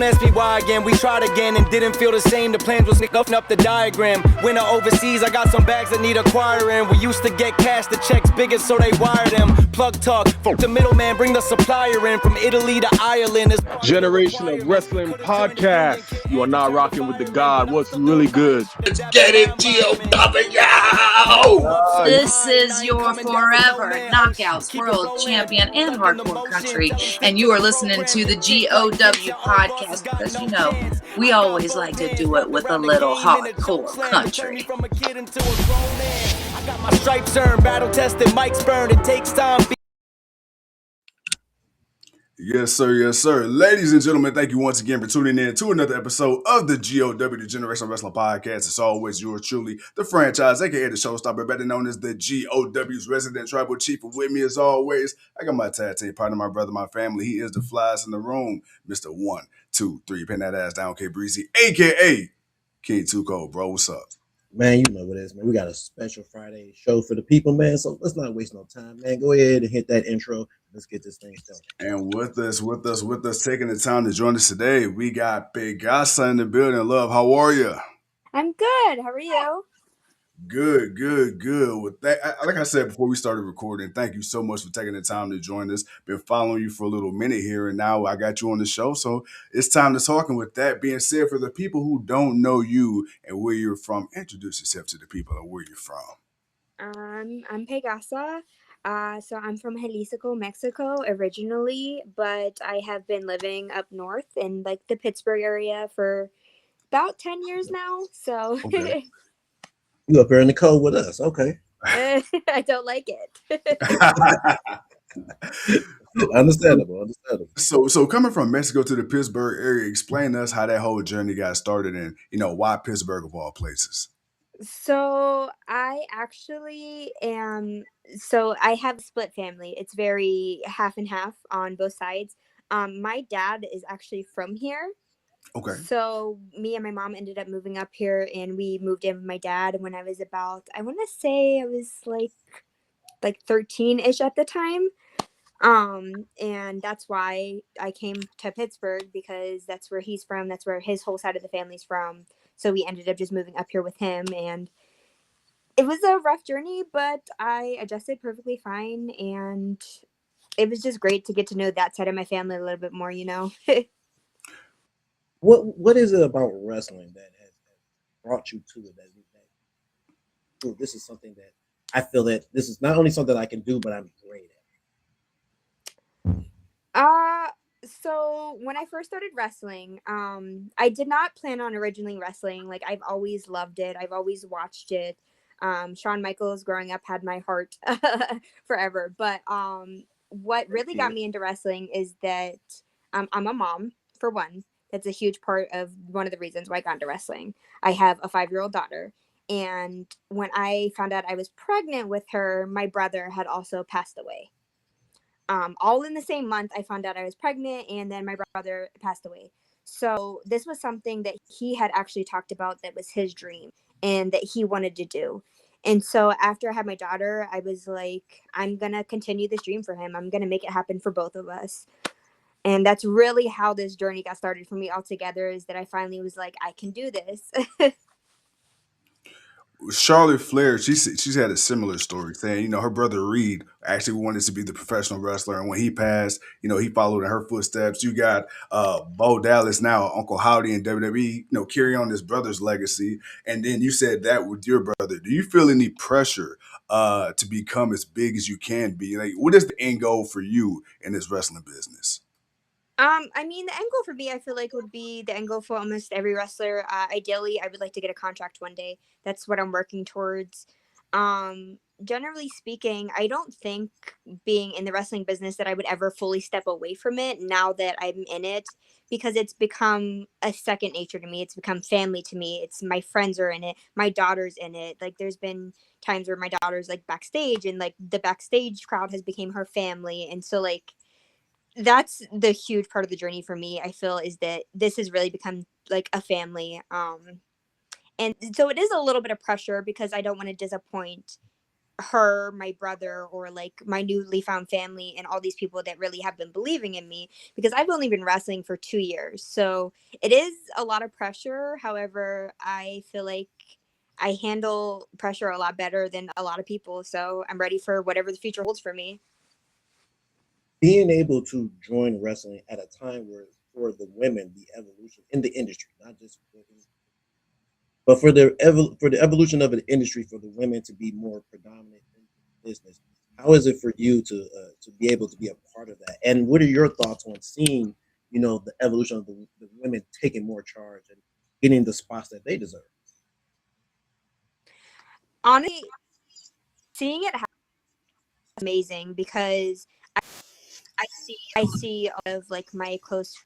Don't ask me why again, we tried again and didn't feel the same. The plans was sniffing up the diagram. Winter overseas, I got some bags that need acquiring. We used to get cash, the checks bigger so they wire them. Plug talk, fuck the middleman, bring the supplier in. From Italy to Ireland. Generation of Wrestling Podcast. You are not rocking with the God. What's really good? Let's get it, GOW! This is your forever Knockouts World Champion and Hardcore Country, and you are listening to the GOW Podcast because, you know, we always like to do it with a little hardcore country. I got my stripes earned, battle tested, mics burned. It takes time. Yes, sir. Yes, sir. Ladies and gentlemen, thank you once again for tuning in to another episode of the GOW, the Generation Wrestling Podcast. It's always yours truly, the franchise, aka the showstopper, better known as the GOW's resident tribal chief. With me, as always, I got my tag team partner, my brother, my family. He is the flies in the room, Mr. 1, 2, 3, pin that ass down, K Breezy, aka King Too Cold, bro. What's up? Man, you know what it is, man. We got a special Friday show for the people, man. So let's not waste no time, man. Go ahead and hit that intro. Let's get this thing started. And with us, taking the time to join us today, we got Pegasa in the building. Love, how are you? I'm good. How are you? Good. With that, like I said before we started recording, thank you so much for taking the time to join us. Been following you for a little minute here, and now I got you on the show, so it's time to talk. And with that being said, for the people who don't know you and where you're from, introduce yourself to the people and where you're from. I'm Pegasa. So I'm from Jalisco, Mexico originally, but I have been living up north in like the Pittsburgh area for about 10 years now. So okay. You up here in the cold with us, okay? I don't like it. Understandable. So coming from Mexico to the Pittsburgh area, explain to us how that whole journey got started, and why Pittsburgh of all places. So I actually am. So I have a split family. It's very half and half on both sides. My dad is actually from here. Okay. So me and my mom ended up moving up here, and we moved in with my dad when I was about, I want to say I was like 13-ish at the time. And that's why I came to Pittsburgh, because that's where he's from. That's where his whole side of the family's from. So we ended up just moving up here with him, and it was a rough journey, but I adjusted perfectly fine. And it was just great to get to know that side of my family a little bit more, What is it about wrestling that has brought you to it? That this is something that I feel that this is not only something I can do, but I'm great at. So when I first started wrestling, I did not plan on originally wrestling. Like, I've always loved it. I've always watched it. Shawn Michaels growing up had my heart forever. But what really got me into wrestling is that I'm a mom, for one. That's a huge part of one of the reasons why I got into wrestling. I have a 5-year-old daughter. And when I found out I was pregnant with her, my brother had also passed away. All in the same month, I found out I was pregnant, and then my brother passed away. So this was something that he had actually talked about that was his dream and that he wanted to do. And so after I had my daughter, I was like, I'm going to continue this dream for him. I'm going to make it happen for both of us. And that's really how this journey got started for me altogether, is that I finally was like, I can do this. Charlotte Flair, she's had a similar story, saying, her brother Reed actually wanted to be the professional wrestler, and when he passed, he followed in her footsteps. You got Bo Dallas now, Uncle Howdy in WWE, carry on his brother's legacy. And then you said that with your brother. Do you feel any pressure to become as big as you can be? Like, what is the end goal for you in this wrestling business? I mean, the end goal for me, I feel like, would be the end goal for almost every wrestler. Ideally, I would like to get a contract one day. That's what I'm working towards. Generally speaking, I don't think, being in the wrestling business, that I would ever fully step away from it now that I'm in it, because it's become a second nature to me. It's become family to me. It's my friends are in it. My daughter's in it. Like, there's been times where my daughter's like backstage, and like the backstage crowd has become her family. And so like, that's the huge part of the journey for me, I feel, is that this has really become like a family. And so it is a little bit of pressure, because I don't want to disappoint her, my brother, or like my newly found family and all these people that really have been believing in me, because I've only been wrestling for 2 years. So it is a lot of pressure. However, I feel like I handle pressure a lot better than a lot of people. So I'm ready for whatever the future holds for me. Being able to join wrestling at a time where for the women, the evolution in the industry, not just women, but for the evolution of the industry, for the women to be more predominant in business. How is it for you to be able to be a part of that? And what are your thoughts on seeing, the evolution of the women taking more charge and getting the spots that they deserve? Honestly, seeing it happen is amazing, because I see a lot of like my close,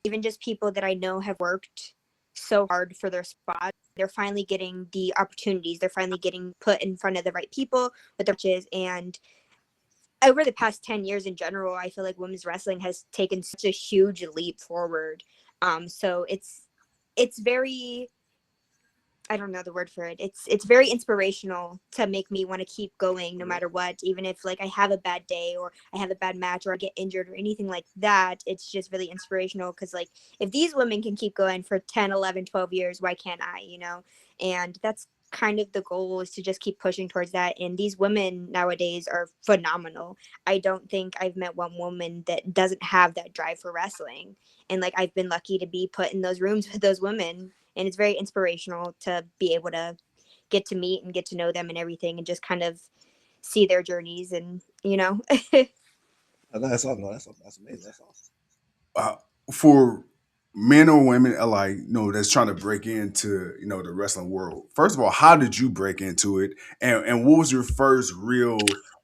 even just people that I know have worked so hard for their spot. They're finally getting the opportunities. They're finally getting put in front of the right people with their matches. And over the past 10 years in general, I feel like women's wrestling has taken such a huge leap forward. So it's very, I don't know the word for it. It's very inspirational to make me want to keep going no matter what, even if like I have a bad day or I have a bad match or I get injured or anything like that. It's just really inspirational, because like if these women can keep going for 10, 11, 12 years, why can't I, And that's kind of the goal, is to just keep pushing towards that. And these women nowadays are phenomenal. I don't think I've met one woman that doesn't have that drive for wrestling. And like I've been lucky to be put in those rooms with those women, and it's very inspirational to be able to get to meet and get to know them and everything, and just kind of see their journeys. And That's awesome. That's amazing. That's awesome. For men or women alike, that's trying to break into, the wrestling world. First of all, how did you break into it? And what was your first real,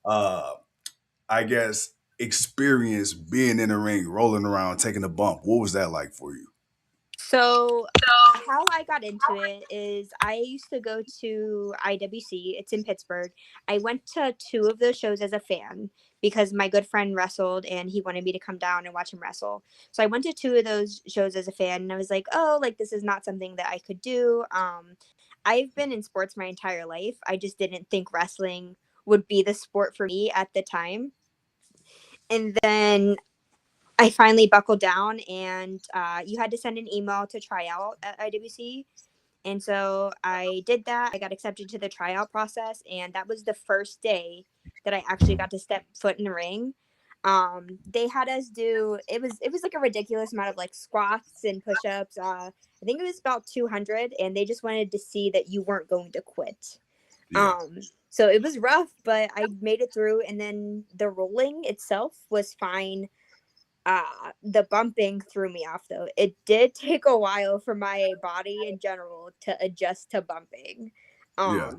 I guess, experience being in the ring, rolling around, taking a bump? What was that like for you? So how I got into it is I used to go to IWC. It's in Pittsburgh. I went to 2 of those shows as a fan, because my good friend wrestled and he wanted me to come down and watch him wrestle. So I went to 2 of those shows as a fan, and I was like, oh, like this is not something that I could do. I've been in sports my entire life. I just didn't think wrestling would be the sport for me at the time. And then I finally buckled down, and you had to send an email to try out at IWC. And so I did that. I got accepted to the tryout process, and that was the first day that I actually got to step foot in the ring. They had us do, it was like a ridiculous amount of like squats and push-ups. I think it was about 200, and they just wanted to see that you weren't going to quit. Yeah. So it was rough, but I made it through. And then the rolling itself was fine. The bumping threw me off, though. It did take a while for my body in general to adjust to bumping. Yeah.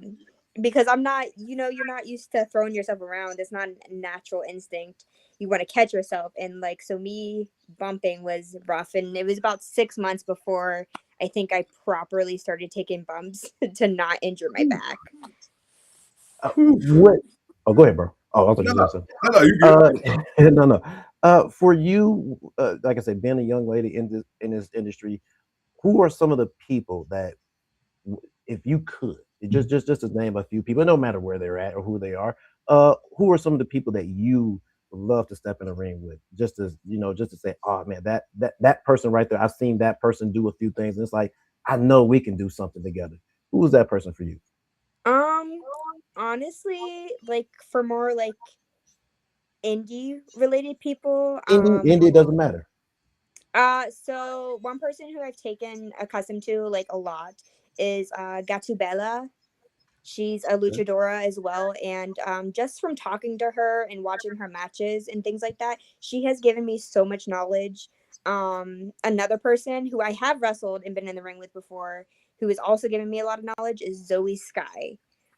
Because I'm not, you're not used to throwing yourself around. It's not a natural instinct. You want to catch yourself. And like, so me bumping was rough. And it was about 6 months before I think I properly started taking bumps to not injure my back. What? Oh, go ahead, bro. Oh, I thought No, you no, were saying no, you good. something. No. For you, like I said, being a young lady in this industry, who are some of the people that, if you could, just to name a few people, no matter where they're at or who they are, who are some of the people that you would love to step in a ring with, just to say, oh man, that person right there, I've seen that person do a few things, and it's like, I know we can do something together. Who is that person for you? Honestly, like for more like indie related people, Indie doesn't matter. so one person who I've taken accustomed to like a lot is Gatubela. She's a luchadora as well, and just from talking to her and watching her matches and things like that, she has given me so much knowledge. Another person who I have wrestled and been in the ring with before, who has also given me a lot of knowledge, is Zoe Sky.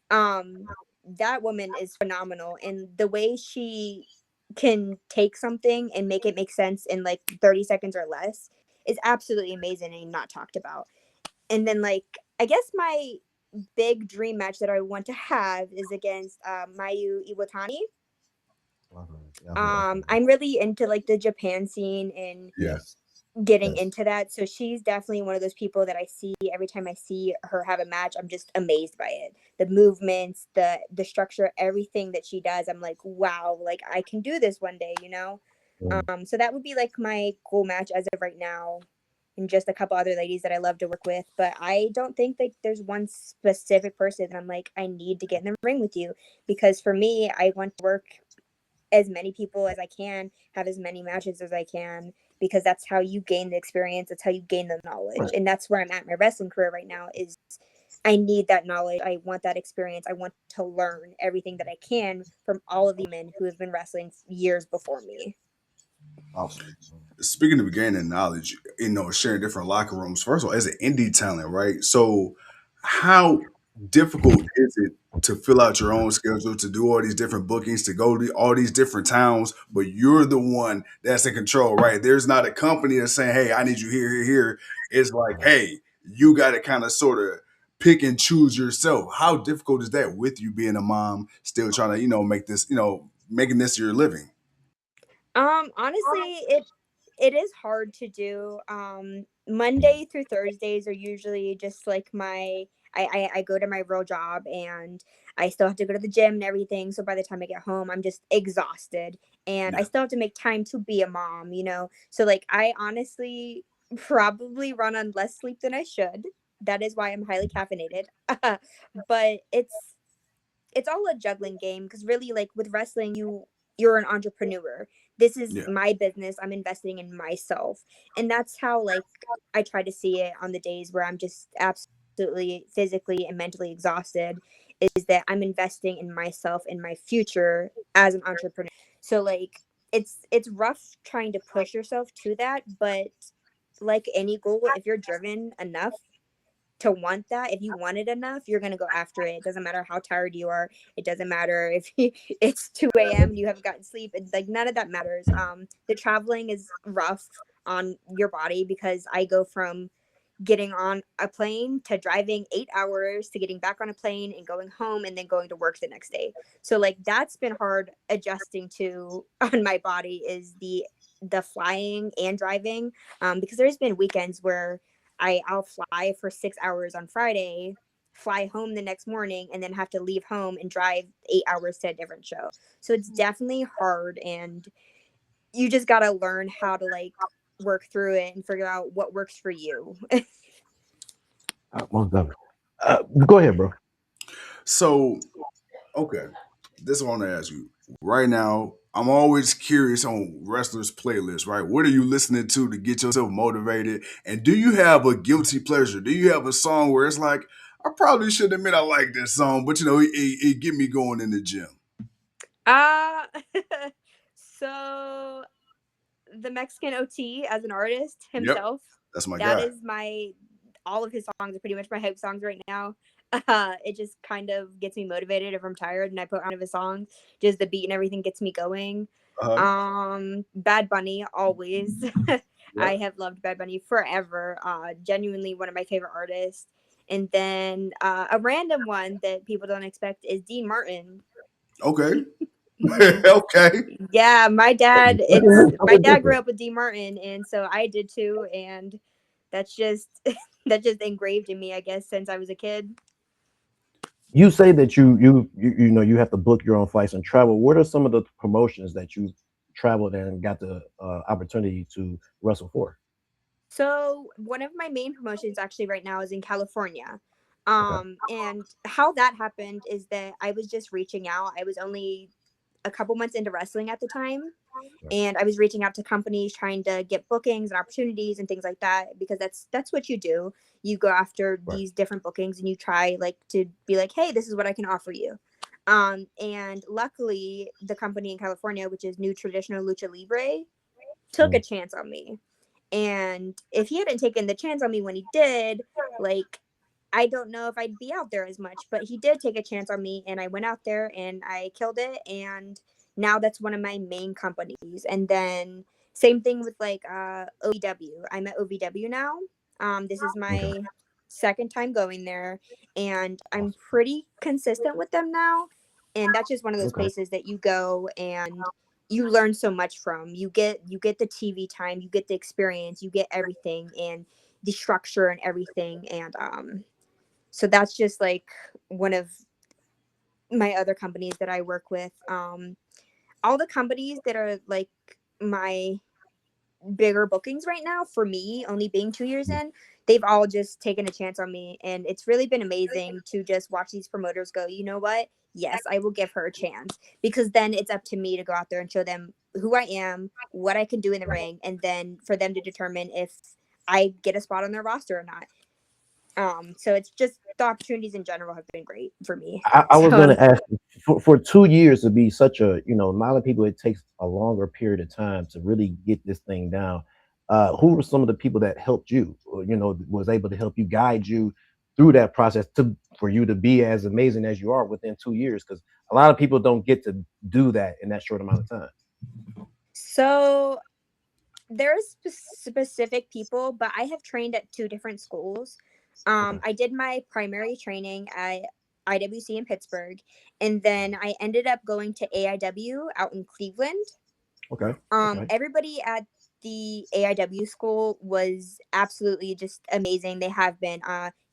That woman is phenomenal, and the way she can take something and make it make sense in like 30 seconds or less is absolutely amazing and not talked about. And then like, I guess my big dream match that I want to have is against Mayu Iwatani. I'm really into like the Japan scene, and Yeah. getting Yes. into that. So she's definitely one of those people that I see every time I see her have a match. I'm just amazed by it. The movements, the structure, everything that she does. I'm like, wow, like I can do this one day, you know? So that would be like my goal match as of right now, and just a couple other ladies that I love to work with. But I don't think that there's one specific person that I'm like, I need to get in the ring with you, because for me, I want to work as many people as I can, have as many matches as I can, because that's how you gain the experience. That's how you gain the knowledge. And that's where I'm at in my wrestling career right now is I need that knowledge. I want that experience. I want to learn everything that I can from all of the men who have been wrestling years before me. Awesome. Speaking of gaining knowledge, sharing different locker rooms. First of all, as an indie talent, right? So, how difficult is it to fill out your own schedule, to do all these different bookings, to go to all these different towns, but you're the one that's in control, right? There's not a company that's saying, "Hey, I need you here, here, here." It's like, "Hey, you got to kind of sort of pick and choose yourself." How difficult is that with you being a mom, still trying to, make this, making this your living? Honestly, it is hard to do. Monday through Thursdays are usually just like I go to my real job, and I still have to go to the gym and everything. So by the time I get home, I'm just exhausted, and I Yeah. still have to make time to be a mom, you know? So like I honestly probably run on less sleep than I should. That is why I'm highly caffeinated. But it's all a juggling game, because really, like with wrestling, you're an entrepreneur. This is Yeah. my business. I'm investing in myself, and that's how like I try to see it on the days where I'm just absolutely physically and mentally exhausted, is that I'm investing in myself and my future as an entrepreneur. So like it's rough trying to push yourself to that, but like any goal, if you're driven enough to want that, if you want it enough, you're going to go after it. It doesn't matter how tired you are. It doesn't matter if it's 2 a.m and you haven't gotten sleep. It's like none of that matters. The traveling is rough on your body, because I go from getting on a plane to driving 8 hours to getting back on a plane and going home and then going to work the next day. So like that's been hard adjusting to on my body, is the flying and driving, because there's been weekends where I'll fly for 6 hours on Friday, fly home the next morning, and then have to leave home and drive 8 hours to a different show. So it's definitely hard, and you just got to learn how to like work through it and figure out what works for you. Most definitely. Go ahead, bro. So, okay, this is what I want to ask you. Right now, I'm always curious on wrestlers' playlists, right? What are you listening to get yourself motivated? And do you have a guilty pleasure? Do you have a song where it's like, I probably shouldn't admit I like this song, but it get me going in the gym? Uh so the Mexican OT as an artist Yep, himself, that's my that guy. is my all of his songs are pretty much my hype songs right now. It just kind of gets me motivated if I'm tired and I put on one of his songs. Just the beat and everything gets me going. Uh-huh. Bad Bunny always. I Yep. have loved Bad Bunny forever. Genuinely one of my favorite artists. And then a random one that people don't expect is Dean Martin. Okay. Okay. Yeah, my dad. It's my Something dad grew different. up with Dean Martin, and so I did too. And that's just that just engraved in me, I guess, since I was a kid. You say that you know you have to book your own flights and travel. What are some of the promotions that you traveled and got the opportunity to wrestle for? So one of my main promotions actually right now is in California. Okay. And how that happened is that I was just reaching out. I was only a couple months into wrestling at the time, Right. and I was reaching out to companies trying to get bookings and opportunities and things like that, because that's what you do. You go after Right. these different bookings and you try like to be like, hey, this is what I can offer you. And luckily the company in California, which is New Traditional Lucha Libre, took a chance on me. And if he hadn't taken the chance on me when he did, like I don't know if I'd be out there as much, but he did take a chance on me, and I went out there and I killed it. And now that's one of my main companies. And then same thing with like OVW. I'm at OVW now. This is Okay. my second time going there, and I'm Awesome. pretty consistent with them now. And that's just one of those Okay. places that you go and you learn so much from. You get the TV time, you get the experience, you get everything, and the structure and everything. And so that's just like one of my other companies that I work with. All the companies that are like my bigger bookings right now, for me only being 2 years in, they've all just taken a chance on me, and it's really been amazing to just watch these promoters go, you know what, yes, I will give her a chance, because then it's up to me to go out there and show them who I am, what I can do in the ring, and then for them to determine if I get a spot on their roster or not. So it's just the opportunities in general have been great for me. I was So going to ask you, for 2 years to be such a, a lot of people, it takes a longer period of time to really get this thing down. Who were some of the people that helped you, or, was able to help you, guide you through that process for you to be as amazing as you are within 2 years? Because a lot of people don't get to do that in that short amount of time. So there's specific people, but I have trained at 2 different schools. I did my primary training at IWC in Pittsburgh, and then I ended up going to AIW out in Cleveland. Okay. Everybody at the AIW school was absolutely just amazing. They have been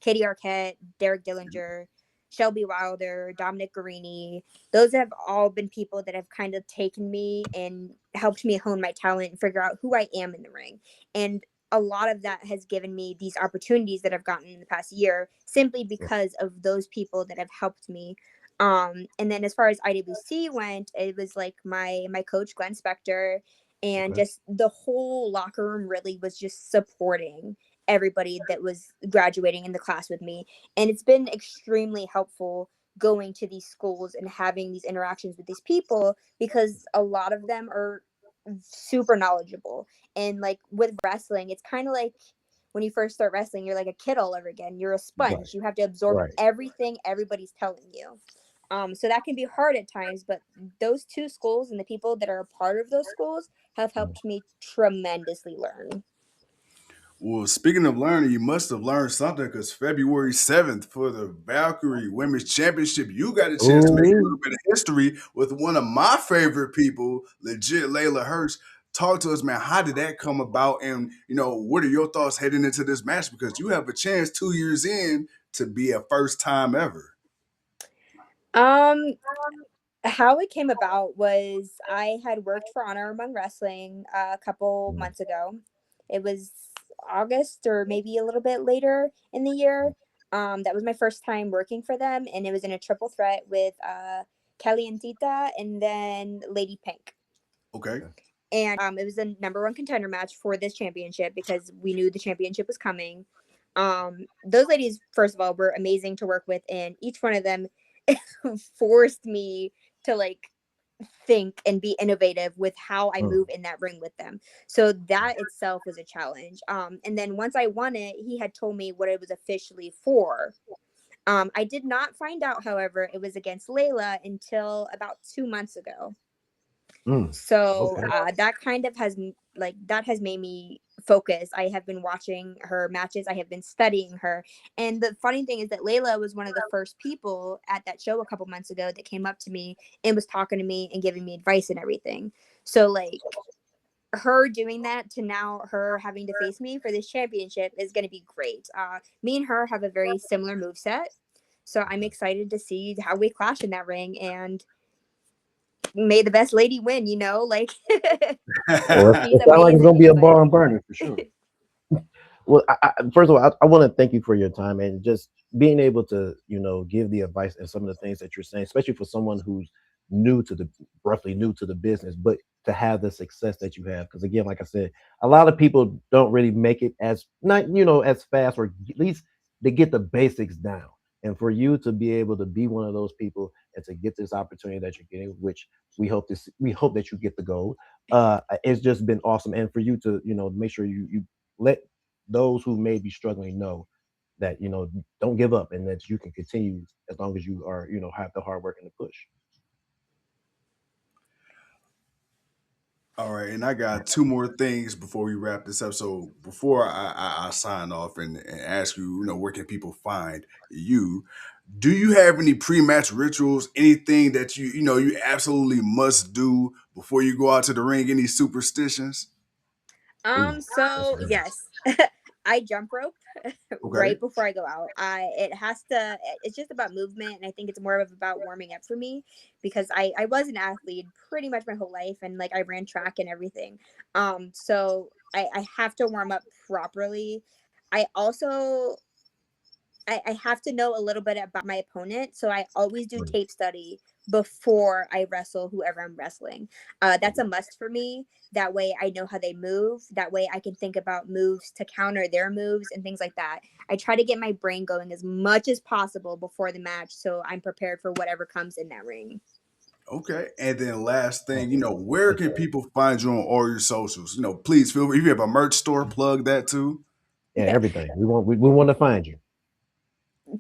Katie Arquette, Derek Dillinger, Shelby Wilder, Dominic Guarini. Those have all been people that have kind of taken me and helped me hone my talent and figure out who I am in the ring. And a lot of that has given me these opportunities that I've gotten in the past year simply because of those people that have helped me. And then as far as IWC went, it was like my coach Glenn Spector, and just the whole locker room really was just supporting everybody that was graduating in the class with me. And it's been extremely helpful going to these schools and having these interactions with these people, because a lot of them are super knowledgeable. And like with wrestling, it's kind of like when you first start wrestling, you're like a kid all over again. You're a sponge. You have to absorb everything everybody's telling you. So that can be hard at times, but those 2 schools and the people that are a part of those schools have helped me tremendously learn. Well, speaking of learning, you must have learned something, because February 7th for the Valkyrie Women's Championship, you got a chance to make a little bit of history with one of my favorite people, legit Leyla Hirsch. Talk to us, man. How did that come about? And, what are your thoughts heading into this match? Because you have a chance 2 years in to be a first time ever. How it came about was I had worked for Honor Among Wrestling a couple months ago. It was August or maybe a little bit later in the year. That was my first time working for them, and it was in a triple threat with Calientita and then Lady Pink. Okay. And it was the #1 contender match for this championship because we knew the championship was coming. Those ladies, first of all, were amazing to work with, and each one of them forced me to like think and be innovative with how I move in that ring with them. So that itself was a challenge. And then once I won it, he had told me what it was officially for. I did not find out, however, it was against Leyla until about 2 months ago. So that kind of has made me focus. I have been watching her matches. I have been studying her. And the funny thing is that Leyla was one of the first people at that show a couple months ago that came up to me and was talking to me and giving me advice and everything. So like her doing that to now her having to face me for this championship is going to be great. Me and her have a very similar moveset. So I'm excited to see how we clash in that ring, and may the best lady win, like Well, it sounds like it's gonna be a bar and burner for sure. Well, first of all, I want to thank you for your time and just being able to, give the advice and some of the things that you're saying, especially for someone who's roughly new to the business, but to have the success that you have. Because again, like I said, a lot of people don't really make it as as fast, or at least they get the basics down. And for you to be able to be one of those people and to get this opportunity that you're getting, which we hope that you get the gold, it's just been awesome. And for you to, make sure you let those who may be struggling know that don't give up, and that you can continue as long as you are have the hard work and the push. All right, and I got 2 more things before we wrap this up. So before I sign off and ask you, where can people find you? Do you have any pre-match rituals? Anything that you absolutely must do before you go out to the ring? Any superstitions? So yes, I jump rope right before I go out. It's just about movement, and I think it's more of about warming up for me because I was an athlete pretty much my whole life, and like I ran track and everything. So I have to warm up properly. I also I have to know a little bit about my opponent, so I always do tape study before I wrestle whoever I'm wrestling. That's a must for me. That way I know how they move. That way I can think about moves to counter their moves and things like that. I try to get my brain going as much as possible before the match so I'm prepared for whatever comes in that ring. Okay. And then last thing, where can people find you on all your socials? Please feel free. If you have a merch store, plug that too. Yeah, everything. We want to find you.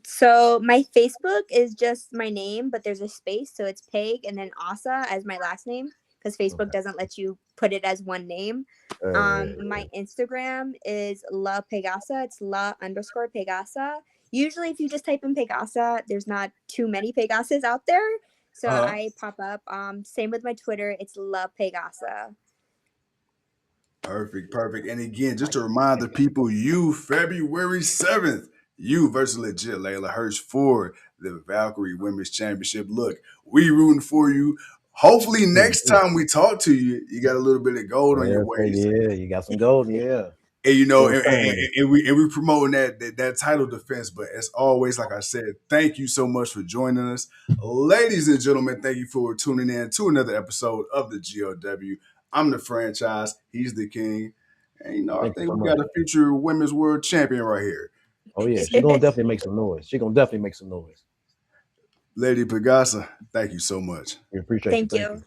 So my Facebook is just my name, but there's a space, so it's Peg and then Asa as my last name because Facebook doesn't let you put it as one name. My Instagram is La Pegasa. It's La_Pegasa. Usually, if you just type in Pegasa, there's not too many Pegasas out there, so I pop up. Same with my Twitter. It's La Pegasa. Perfect. And again, just to remind the people, February 7th, versus legit Leyla Hirsch for the Valkyrie Women's Championship. Look, we rooting for you. Hopefully next time we talk to you, you got a little bit of gold on your waist. Yeah, you got some gold, yeah. And and we promoting that title defense. But as always, like I said, thank you so much for joining us. Ladies and gentlemen, thank you for tuning in to another episode of the GOW. I'm the franchise, he's the king. And I think we got a future women's world champion right here. Oh yeah, she's gonna definitely make some noise. Lady Pegasa, thank you so much. We appreciate you. Thank you.